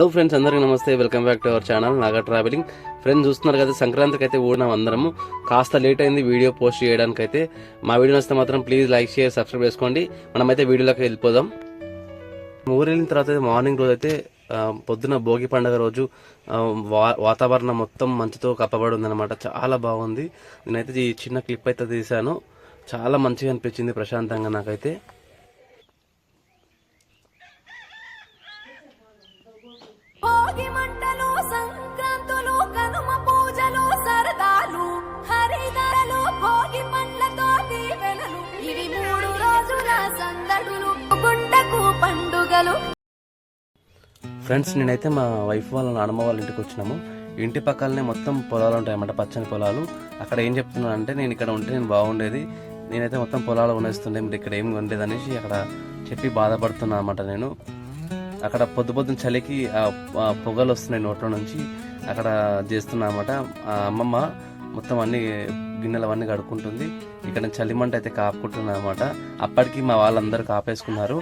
Hello friends, అందరికీ నమస్తే. Welcome back to our channel Naga travelling. Friends చూస్తున్నారు కదా, సంక్రాంతికి అయితే ఊడినాం అందరము. కాస్త లేట్ అయింది వీడియో పోస్ట్ చేయడానికి. అయితే మా వీడియో నచ్చితే మాత్రం ప్లీజ్ లైక్ షేర్ సబ్స్క్రైబ్ చేసుకోండి. మనమైతే వీడియోలోకి వెళ్ళిపోదాం. ఊరు వెళ్ళిన తర్వాత అయితే మార్నింగ్ రోజు అయితే పొద్దున భోగి పండుగ రోజు వాతావరణం మొత్తం మంచుతో కప్పబడి ఉందన్నమాట. చాలా బాగుంది. నేనైతే ఈ చిన్న క్లిప్ అయితే తీశాను. చాలా మంచిగా అనిపించింది, ప్రశాంతంగా నాకైతే. ఫ్రెండ్స్, నేనైతే మా వైఫ్ వాళ్ళ నాన్నమ్మ వాళ్ళ ఇంటికి వచ్చినాము. ఇంటి పక్కలనే మొత్తం పొలాలు ఉంటాయన్నమాట, పచ్చని పొలాలు. అక్కడ ఏం చెప్తున్నాను అంటే, నేను ఇక్కడ ఉంటే నేను బాగుండేది, నేనైతే మొత్తం పొలాలు ఉండేస్తుండే, మీరు ఇక్కడ ఏం ఉండేది అనేసి అక్కడ చెప్పి బాధపడుతున్నా అనమాట. నేను అక్కడ పొద్దున చలికి పొగలు వస్తున్నాయి నోట్లో నుంచి, అక్కడ చేస్తున్నా అనమాట. అమ్మమ్మ మొత్తం అన్ని గిన్నెలు అవన్నీ కడుక్కుంటుంది. ఇక్కడ చలిమంట అయితే కాపుకుంటున్నా అనమాట. అప్పటికి మా వాళ్ళందరూ కాపేసుకున్నారు.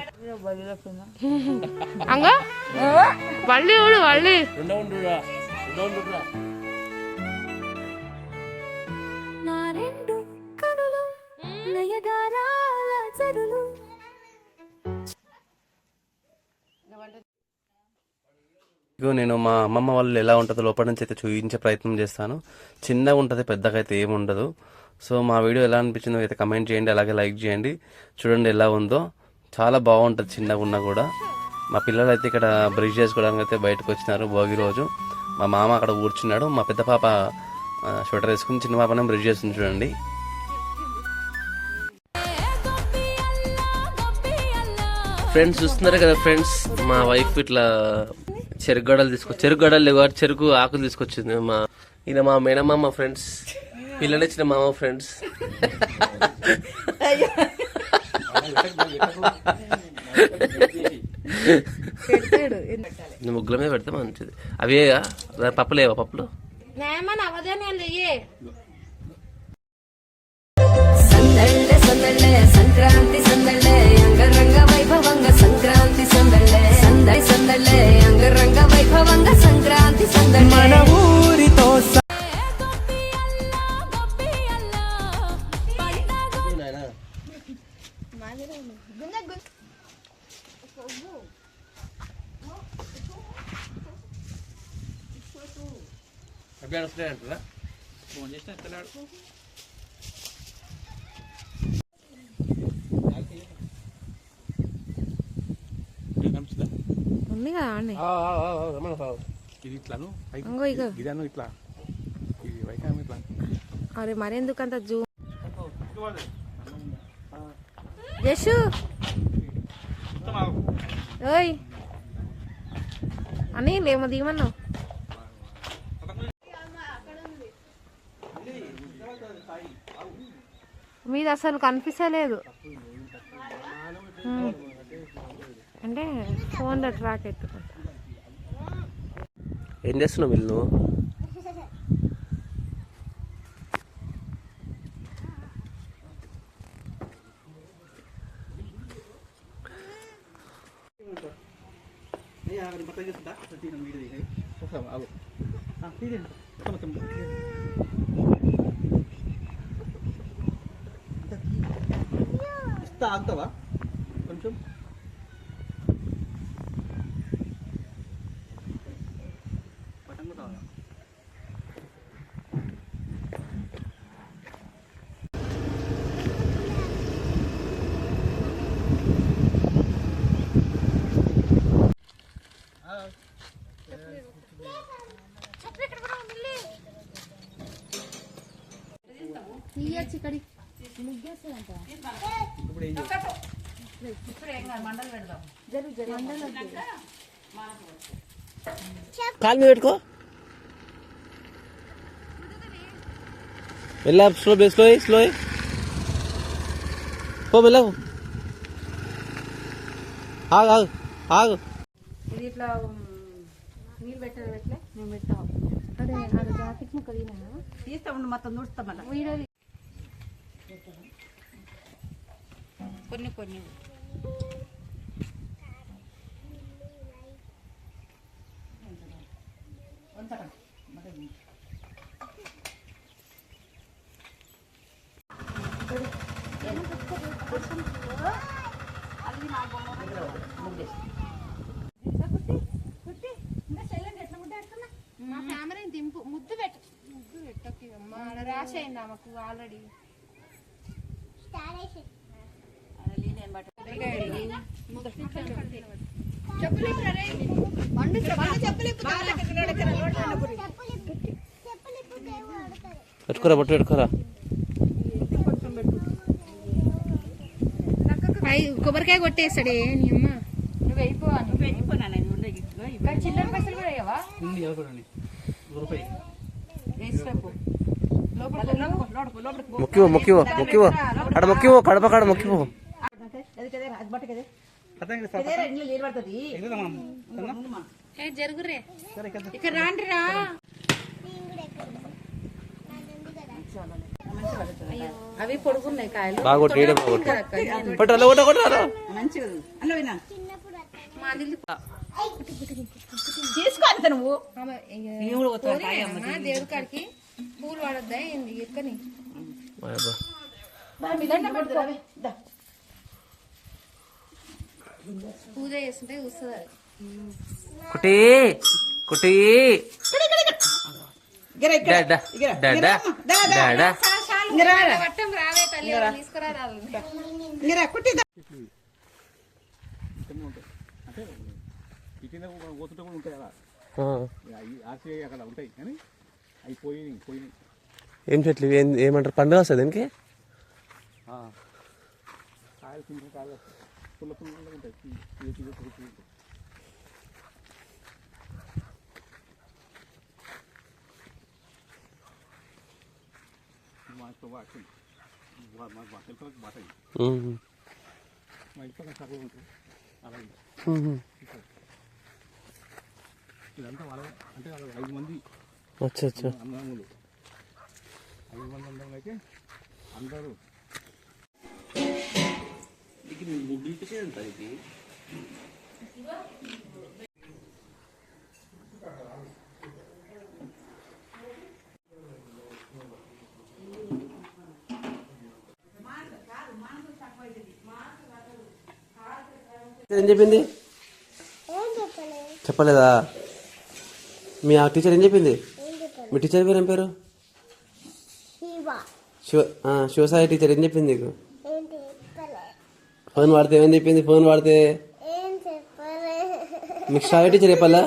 ఇగో నేను మా అమ్మమ్మ వాళ్ళు ఎలా ఉంటుందో లోపల నుంచి అయితే చూపించే ప్రయత్నం చేస్తాను. చిన్నగా ఉంటుంది, పెద్దగా అయితే ఏమి ఉండదు. సో మా వీడియో ఎలా అనిపించిందో అయితే కమెంట్ చేయండి, అలాగే లైక్ చేయండి. చూడండి ఎలా ఉందో, చాలా బాగుంటుంది చిన్నగా ఉన్నా కూడా. మా పిల్లలు అయితే ఇక్కడ బ్రష్ చేసుకోవడానికి అయితే బయటకు వచ్చినారు భోగి రోజు. మా మామ అక్కడ కూర్చున్నాడు. మా పెద్ద పాప స్వెటర్ వేసుకుని, చిన్న పాపనే బ్రష్ చేస్తుంది చూడండి. ఫ్రెండ్స్ చూస్తున్నారు కదా ఫ్రెండ్స్, మా వైఫ్ ఇట్లా చెరుకు గడలు లేవు, చెరుకు ఆకులు తీసుకొచ్చింది. ఈయన మా మేనమామ ఫ్రెండ్స్, పిల్లనిచ్చిన మామ ఫ్రెండ్స్. ముగ్గుల మీద పెడితే మంచిది. అవే పప్పులేవా? పప్పులు సంక్రాంతి సందళ్ళే అంగరంగ వైభవంగా, సంక్రాంతి సందళ్ళే సందళ్ళే అంగరంగ వైభవంగా, సంక్రాంతి సందళ్ళే మన ఊరితో ఫోన్ చేసిన ఎత్తలాడు. ఉంది కదా అండి, ఇది ఇట్లాను ఇదాను ఇట్లా, ఇది వైకాము ఇట్లా. అరే మరెందుకంత జూ జషు ఓయ్ అని లేమో దిగమన్నావు. మీది అసలు కనిపించలేదు అంటే ఫోన్లో ట్రాక్ ఎత్తుకుంటా. ఏం చేస్తున్నావు వీళ్ళు? ఇస్తా ఆగుతావా కొంచెం? కాలు మీద పెట్టుకో. వెళ్ళా, స్లో స్లో పో, వెళ్ళవు. ఆగు ఆగు ఆగు. ఇది ఇట్లా నీళ్ళు పెట్టారు, పెట్టలే నేను పెట్టావు. అదే అది జాకెట్ ముక్క తీస్తా ఉండి మొత్తం చూస్తా. మళ్ళీ కొన్ని. అయింది ఆమెకు ఆల్రెడీ. పెట్టుకోరా బొట్టు పెట్టుకోరా. కొబ్బరికాయ కొట్టేస్తాడే నీ అమ్మ. నువ్వు అయిపోవా చిల్లర పైసలు కూడా అయ్యావా? మొక్కివో మొక్కివో మొక్కివో అక్కడ మొక్కివో కడప కాడ మొక్కివో. జరుగురే ఇక్కడ రాండి రా. అవి పొడుగున్నాయి కాయలు. బాగా కొట్టి తీసుకో నువ్వు. దేవుడి కాడికి పూలు వాడద్దా ఏంది ఎక్కని పూజ చేస్తుంటే చూస్తుంది అది. కుటీ కుటీ పట్టం రావే తల్లి తీసుకురా రాదు. ఏం చెట్లు ఏమంటారు పండుగ వస్తుంది దీనికి? ఇదంతా వాళ్ళ అంటే 5 మంది అచ్చా అచ్చా అన్నదమ్ములు. 5 మంది అన్నదమ్ములు అయితే అందరూ ఏం చెప్పింది? చెప్పలేదా? మీ ఆ టీచర్ ఏం చెప్పింది? మీ టీచర్ పేరు ఏం పేరు? శివసాయి టీచర్ ఏం చెప్పింది నీకు? ఫోన్ వాడితే ఏమని చెప్పింది? ఫోన్ వాడితే మీకు శ్రావ్య టీచర్ చెప్పాలా?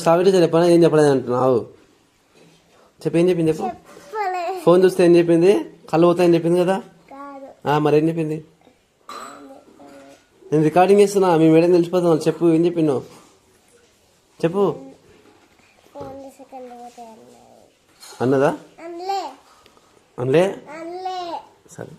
శ్రావ్య టీచర్ చెప్పాలా? ఏం చెప్పలేదు అంటున్నావు? చెప్పి ఏం చెప్పింది చెప్పు. ఫోన్ చూస్తే ఏం చెప్పింది? కళ్ళు పోతాయని చెప్పింది కదా. మరేం చెప్పింది? నేను రికార్డింగ్ చేస్తున్నా, మీ మేడం తెలిసిపోతాం. చెప్పు ఏం చెప్పినావు చెప్పు. అన్నదా? అనలే సరే.